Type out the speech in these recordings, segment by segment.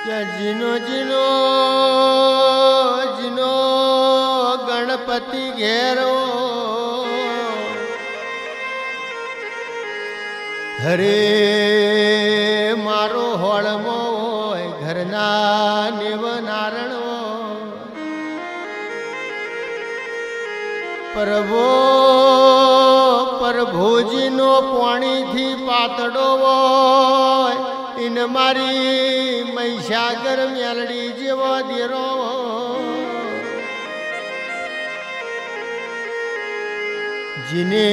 કે જીનો જીનો જીનો ગણપતિ ઘેરો હરે મારો હોળમો હોય ઘરના નેવ નારણો પ્રભુજીનો પાણીથી પાતળો હોય ઇન મારી મહીસાગર મેલડી જેવો દેરો જીને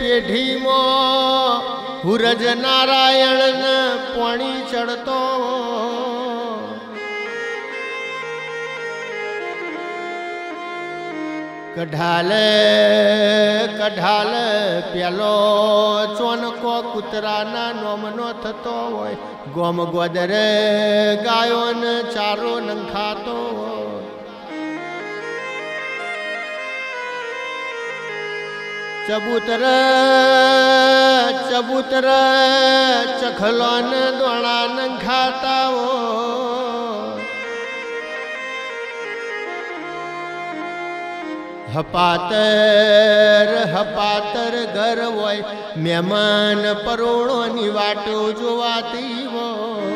પેઢીમાં હુરજ નારાયણ પાણી ચડતો કઢાલ પેલો ચોનકો કૂતરાના નોમનો થતો હોય ગોમ ગોદરે ગાયોને ચારો નંખાતો હોય ચબૂતર ચખલોન દોણા નંખાતા હોય હપાતર ઘર હોય મહેમાન પરોણોની વાટો જોવાતી હોય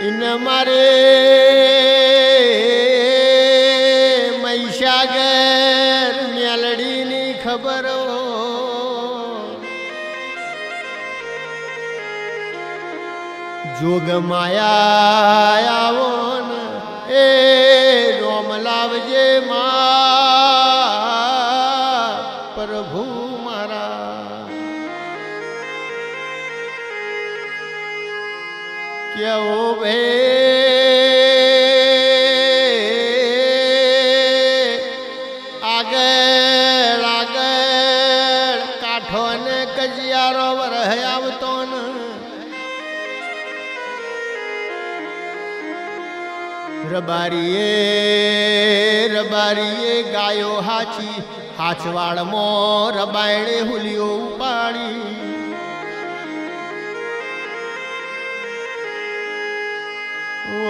ઇન મારે મહીસાગર મેલડીની ખબર જોગ માયા આવો એ રોમ લાવજે માં પ્રભુ મારા કેવો ભે આગળ કાઠો ને કજિયારો વરહ આવતો ને રબારીએ ગાયો હાચવાડમાં રબાયણે હુલિયો ઉપાડી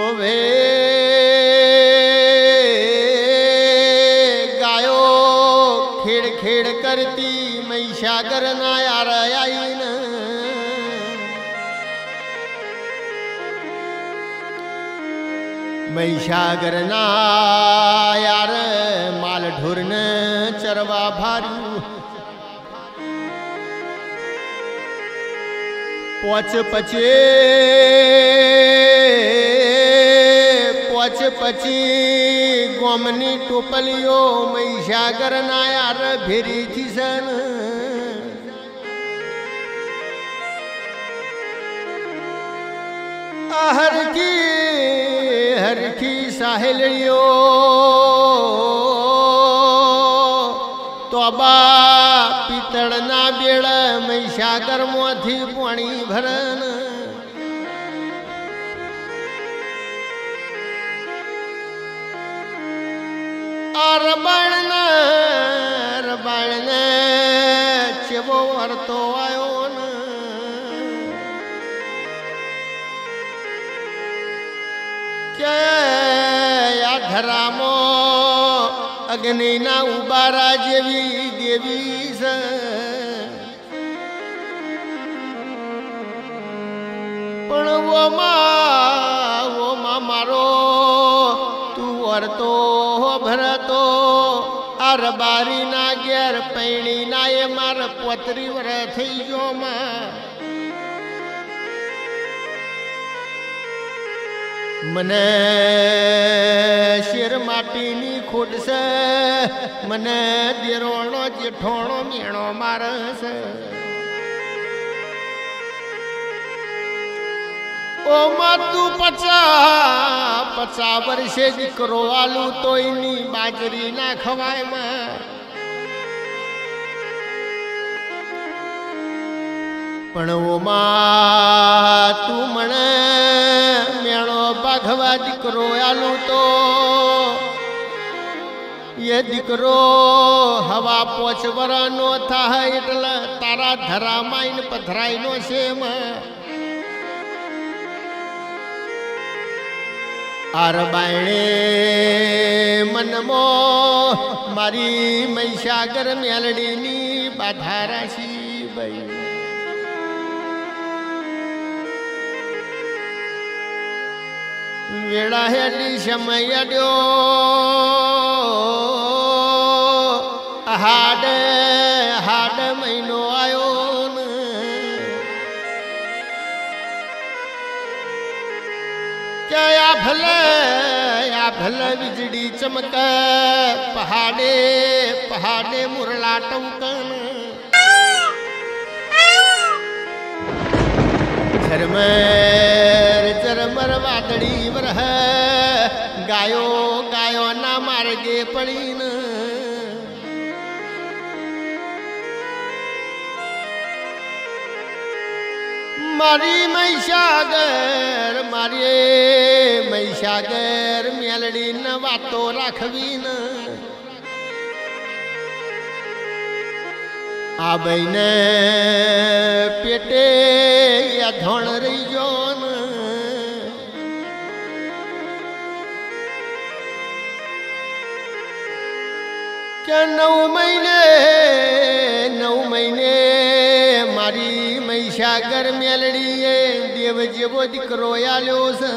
ઓવે ગાયો ખેડ કરતી મહીસાગર ના યાર આઈને મહીસાગર ના યાર માલ ઢોરને ચરવા ભાર્યું પોચ પછી ગોમની ટોપલીઓ મહીસાગર ના યાર ભેરી થી સન હરખી સાહેલીઓ તોબા પિત્તળના બેળ મહીસાગરમાંથી પાણી ભરન આ રબાળને ચેવો વરતો આવ્યો ને કે આ ધરામાં અગ્નિના ઉબારા જેવી દેવી છે પણ ઓમાં મારો તું વરતો ભરતો આ રબારી ના ઘેર પૈણી ના એ મારે 35 વર્ષ થઈ ગયો માં મને શેર માટીની ખોટ છે મને દેરોણો જેઠોણો મેણો મારે છે ઓ માં તું 50 વર્ષે દીકરો આલું તો એની બાજરી ના ખવાય માં પણ ઓ માં તું મને મેણો બાઘવા દીકરો આલું તો ये દીકરો હવા પોચ વરનો થાય એટલે તારા ધરામાઈન પથરાઈનો છે આરબાયણે મનમો મારી મહીસાગર મેલડીની બાધા રાશી ભાઈ વેળા હેડી સમય દ્યો હાડ હાડ મહિનો આવ્યો ને કે આ ભલે વીજળી ચમક પહાડે પહાડે મુરલા ટંકન ઝરમર ઝરમર વાદળી વરહ ગાયો ગાયો ના માર્ગે પડીને મારી મહીસાગર મેલડી ન વાતો રાખવી ને આ બઈને પેટે ધોણ રહી ગયો ને કે 9 મહિને મારી મહીસાગર મેલડીએ દેવ જેવો દીકરો આલ્યો છે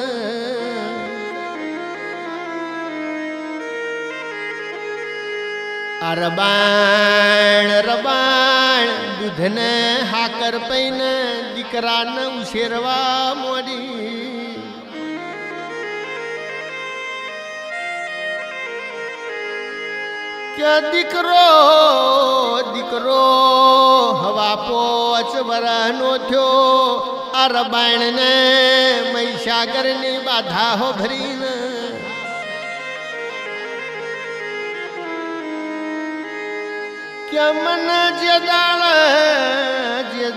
રબાણ દૂધને હાકર પૈને દીકરાને ઉછેરવા મોડી કે દીકરો હવા પોચ વરનો થયો આ રબાણને મહીસાગરની બાધા હો ભરીને કે મન જે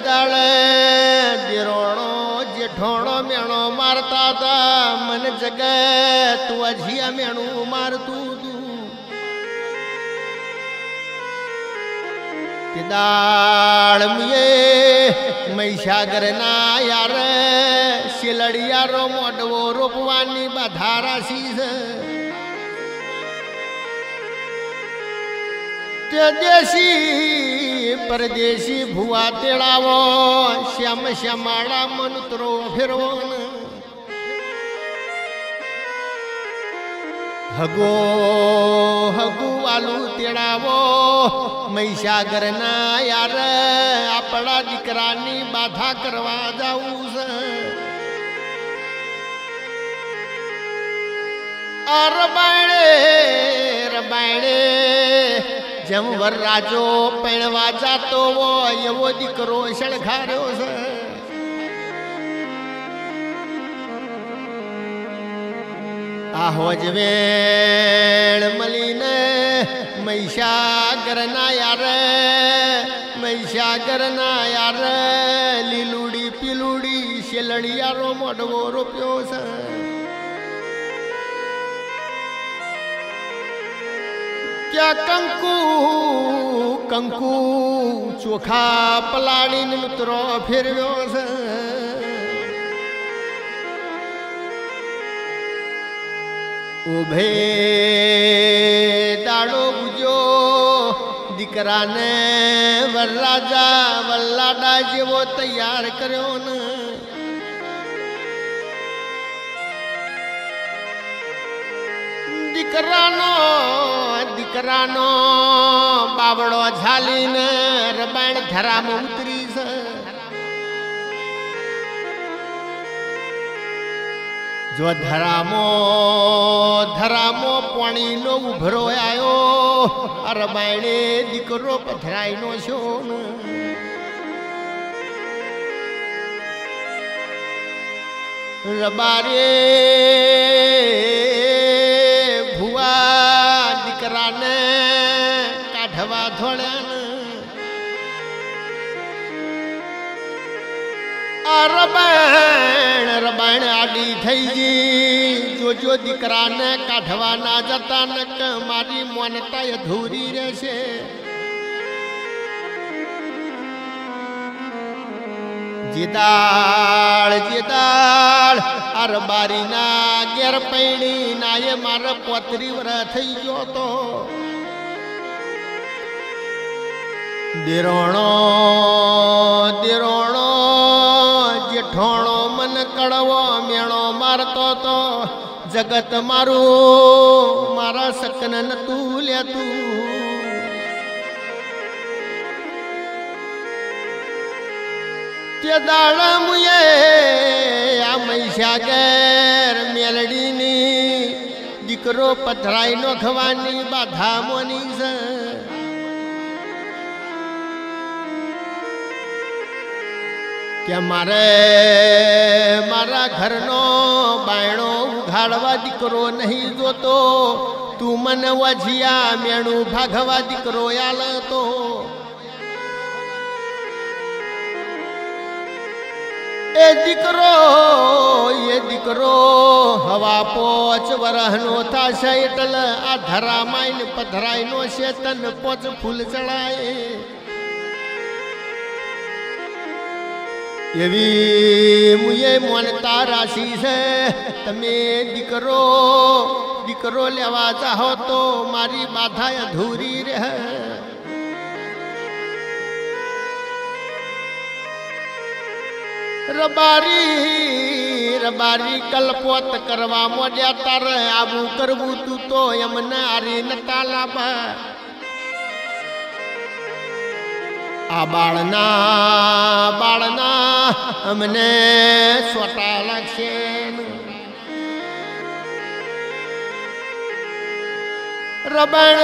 દાળ દેરોણો જેઠોણો મેણો મારતા હતા મન જગત તું અજીયા મેણું મારતું તું તે દાળ મહીસાગર ના યાર શિલડિયારો મોડવો રોપવાની બાધા રાશી છે તે દેશી પરદેશી ભુવા તેડાવો શ્યામ શ્યામાળા મનુતરો ફેરવો હગો વાલું તેડાવો મહીસાગર ના યાર આપણા દીકરાની બાધા કરવા જાવું છે આ રબાયણે જેમ વરરાજો પૈણવા જાતો હોય એવો દીકરો શણગાર્યો છે આ હોજવેણ મળીને મહીસાગર ના યાર લીલુડી પીલુડી શેલડિયારો મોઢવો રોપ્યો છે ક્યાં કંકુ ચોખા પલાળીને મિત્રો ફેરવ્યો છે ઉભે દાડો ગુજો દીકરાને વરરાજા વલ્લાડા જેવો તૈયાર કર્યો ને દીકરાનો બાવડો ઝાલીને રબાણ ધરામાં ઉતરી છે જો ધરામો પાણીનો ઉભરો આવ્યો રબાયણે દીકરો પથરાઈનો છો રબારે ભુવા દીકરાને કાઢવા ધોળ્યા આ રબાણ રબાણ આડી થઈ ગઈ જોજો દીકરાને કાઢવા ના જતા નક મારી મોનતા અધૂરી રહેશે જીદાળ અરબારી ના ઘેર પૈણી નાયે મારે 35 વર્ષ થઈ ગયો તો દેરોણો જેઠોણો મન કડવો મેણો મારતો તો જગત મારું મારા સકન નતું લેતું તે દાડમુએ આ મહીસાગર મેલડીની દીકરો પથરાઈ નો ખવાની બાધા મોની છે કે મારે મારા ઘરનો બાયણો ઉઘાડવા દીકરો નહીં જોતો તું મને વજિયા મેણું ભાગવા દીકરો આલતો એ દીકરો હવા 5 વરહનો થાશે એટલે આ ધરામાઈને પધરાઈનો શેતન 5 ફૂલ ચડાય એવી મુએ મોનતા રાશિ છે તમે દીકરો લેવા ચાહો તો મારી બાધા અધૂરી રહે રબારી કલ્પોત કરવા મોડ્યા તારે આવું કરવું તું તો એમને આરી નતા લાભા આ બાળના અમને સોટા લાગશે રબાણ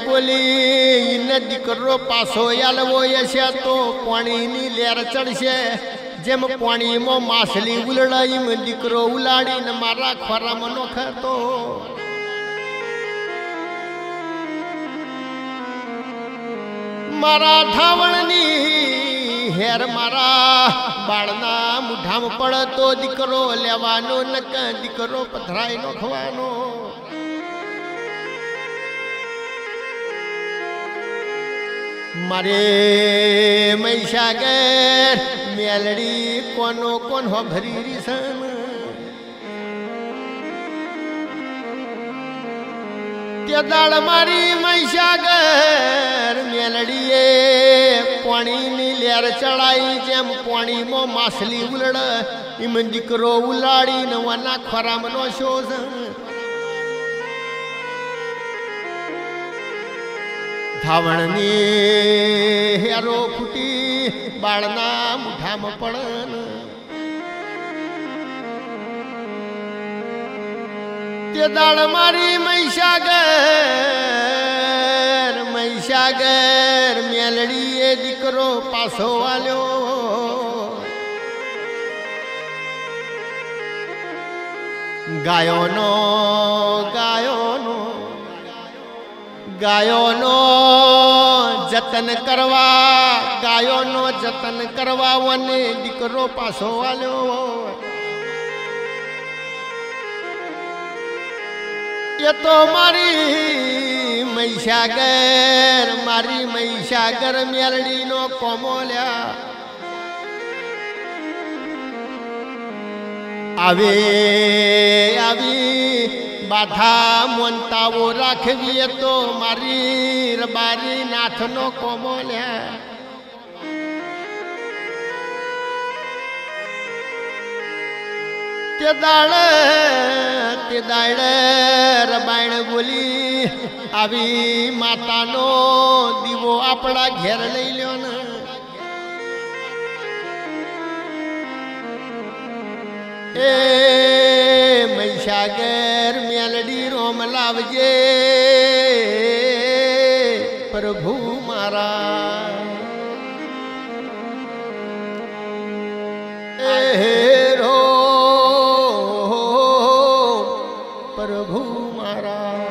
બોલી ને દીકરો પાછો આલવો હશે તો પાણીની લેર ચડશે જેમ પાણીમાં માછલી ઉલડાઈ દીકરો ઉલાડીને મારા ખોરામાં નોખતો મારા ધાવણની હેર મારા બાળના મુઠામાં પડતો દીકરો લેવાનો નક દીકરો પથરાઈ નો ખવાનો મારે મહીસાગર મેલડી કોન ભરી રીસન તે દાળ મારી મહીસાગર મેલડીએ પાણીની લેર ચડાઈ જેમ પાણીમાં માછલી ઉલડ એમ દીકરો ઉલાડીને વના ખોરામનો શોષ ધાવણની હેરો ફૂટી બાળના મુઠામાં પડન તે દાળ મારી મહીસાગર મેલડીએ દીકરો પાછો વાલ્યો ગાયોનો જતન કરવા વને દીકરો પાછો વાલ્યો એ તો મારી મહીસાગર મેલડીનો કોમોલ્યા આવી બાધા મોનતાઓ રાખવી તો મારી રબારી નાથનો કોમોલ્યા તે દાડે રબાયણ બોલી આવી માતાનો દીવો આપણા ઘેર લઈ લ્યો ને એ મહીસાગર મેલડી રોમ લાવજે પ્રભુ મારા પ્રભુ મારા